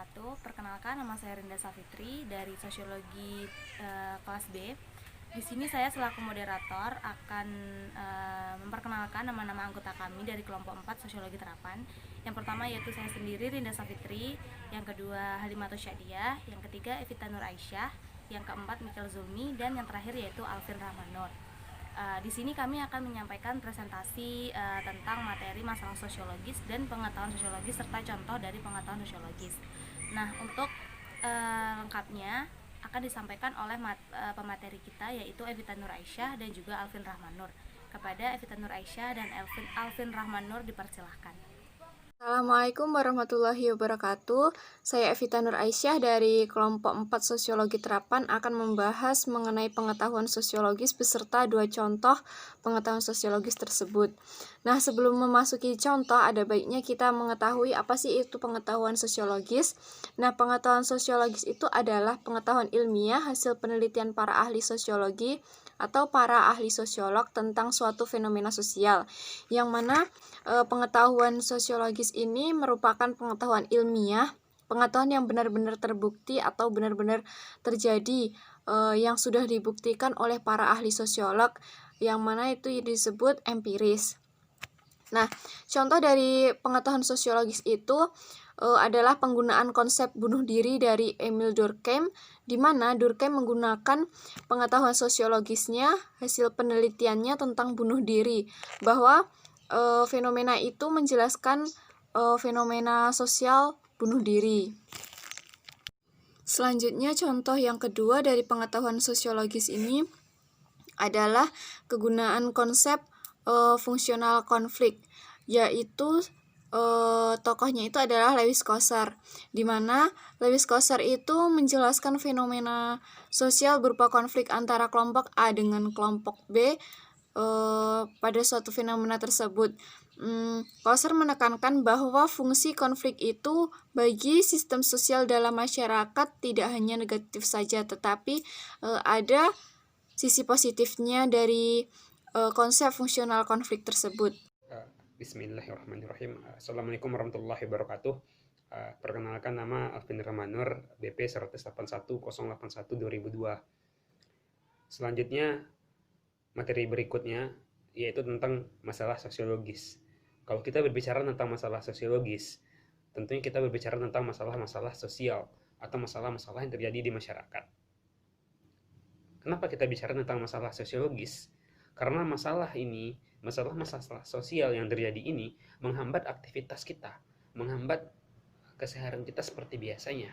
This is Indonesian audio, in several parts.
wabarakatuh. Perkenalkan, nama saya Rinda Safitri dari Sosiologi kelas B. Di sini saya selaku moderator akan memperkenalkan nama-nama anggota kami dari kelompok 4 Sosiologi Terapan. Yang pertama yaitu saya sendiri, Rinda Safitri. Yang kedua, Halimatus Syadiah. Yang ketiga, Evita Nur Aisyah. Yang keempat, Michael Zulmi. Dan yang terakhir yaitu Alvin Rahmanur. Di sini kami akan menyampaikan presentasi tentang materi masalah sosiologis dan pengetahuan sosiologis serta contoh dari pengetahuan sosiologis. Nah, untuk lengkapnya akan disampaikan oleh pemateri kita yaitu Evita Nur Aisyah dan juga Alvin Rahmanur. Kepada Evita Nur Aisyah dan Alvin Rahmanur dipersilahkan. Assalamualaikum warahmatullahi wabarakatuh. Saya Evita Nur Aisyah dari kelompok 4 Sosiologi Terapan akan membahas mengenai pengetahuan sosiologis beserta 2 contoh pengetahuan sosiologis tersebut. Nah, sebelum memasuki contoh, ada baiknya kita mengetahui apa sih itu pengetahuan sosiologis. Nah, pengetahuan sosiologis itu adalah pengetahuan ilmiah hasil penelitian para ahli sosiologi atau para ahli sosiolog tentang suatu fenomena sosial, yang mana pengetahuan sosiologis ini merupakan pengetahuan ilmiah, pengetahuan yang benar-benar terbukti atau benar-benar terjadi, yang sudah dibuktikan oleh para ahli sosiolog, yang mana itu disebut empiris. Nah, contoh dari pengetahuan sosiologis itu adalah penggunaan konsep bunuh diri dari Emil Durkheim, di mana Durkheim menggunakan pengetahuan sosiologisnya, hasil penelitiannya tentang bunuh diri, bahwa fenomena itu menjelaskan fenomena sosial bunuh diri. Selanjutnya, contoh yang kedua dari pengetahuan sosiologis ini adalah kegunaan konsep fungsional konflik, yaitu tokohnya itu adalah Lewis Coser, di mana Lewis Coser itu menjelaskan fenomena sosial berupa konflik antara kelompok A dengan kelompok B pada suatu fenomena tersebut. Coser menekankan bahwa fungsi konflik itu bagi sistem sosial dalam masyarakat tidak hanya negatif saja, tetapi ada sisi positifnya dari konsep fungsional konflik tersebut. Bismillahirrahmanirrahim. Assalamualaikum warahmatullahi wabarakatuh. Perkenalkan, nama Alvin Rahmanur, BP 181-081-2002. Selanjutnya, materi berikutnya yaitu tentang masalah sosiologis. Kalau kita berbicara tentang masalah sosiologis, tentunya kita berbicara tentang masalah-masalah sosial atau masalah-masalah yang terjadi di masyarakat. Kenapa kita bicara tentang masalah sosiologis? Karena masalah sosial yang terjadi ini menghambat aktivitas kita, menghambat keseharian kita seperti biasanya.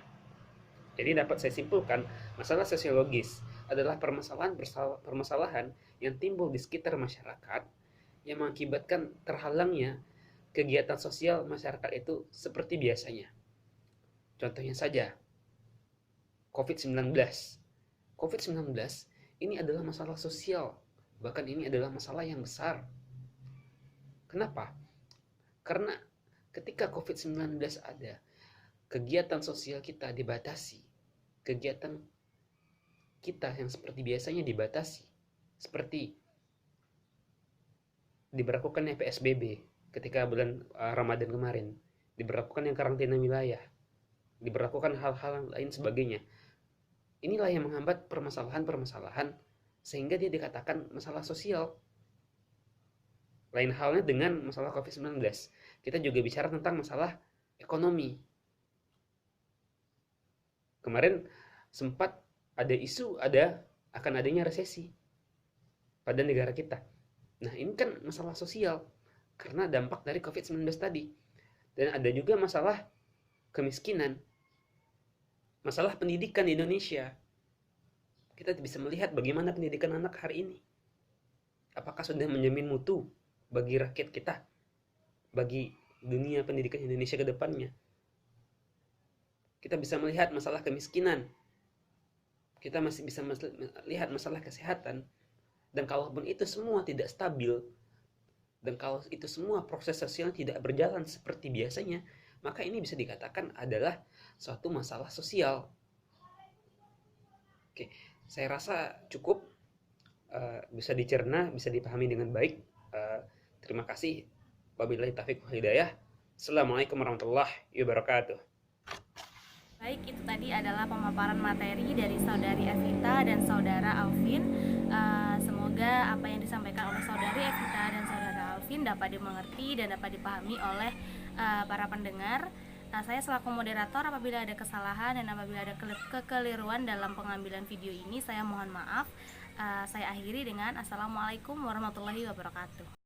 Jadi dapat saya simpulkan, masalah sosiologis adalah permasalahan yang timbul di sekitar masyarakat yang mengakibatkan terhalangnya kegiatan sosial masyarakat itu seperti biasanya. Contohnya saja, COVID-19. COVID-19 ini adalah masalah sosial, bahkan ini adalah masalah yang besar. Kenapa? Karena ketika COVID-19 ada, kegiatan sosial kita dibatasi, kegiatan kita yang seperti biasanya dibatasi, seperti diberlakukannya PSBB ketika bulan Ramadan kemarin, diberlakukan yang karantina wilayah, diberlakukan hal-hal lain sebagainya. Inilah yang menghambat permasalahan-permasalahan sehingga dia dikatakan masalah sosial. Lain halnya dengan masalah COVID-19. Kita juga bicara tentang masalah ekonomi. Kemarin sempat ada isu akan adanya resesi pada negara kita. Nah, ini kan masalah sosial karena dampak dari COVID-19 tadi. Dan ada juga masalah kemiskinan, masalah pendidikan di Indonesia. Kita bisa melihat bagaimana pendidikan anak hari ini. Apakah sudah menjamin mutu bagi rakyat kita, bagi dunia pendidikan Indonesia ke depannya? Kita bisa melihat masalah kemiskinan. Kita masih bisa melihat masalah kesehatan. Dan kalaupun itu semua tidak stabil, dan kalau itu semua proses sosial tidak berjalan seperti biasanya, maka ini bisa dikatakan adalah suatu masalah sosial. Oke, saya rasa cukup, bisa dicerna, bisa dipahami dengan baik. Terima kasih. Wabillahi taufiq wal hidayah. Assalamualaikum warahmatullahi wabarakatuh. Baik, itu tadi adalah pemaparan materi dari Saudari Evita dan Saudara Alvin. Semoga apa yang disampaikan oleh Saudari Evita dan Saudara Alvin dapat dimengerti dan dapat dipahami oleh para pendengar. Saya selaku moderator, apabila ada kesalahan dan apabila ada kekeliruan dalam pengambilan video ini, saya mohon maaf. Saya akhiri dengan Assalamualaikum warahmatullahi wabarakatuh.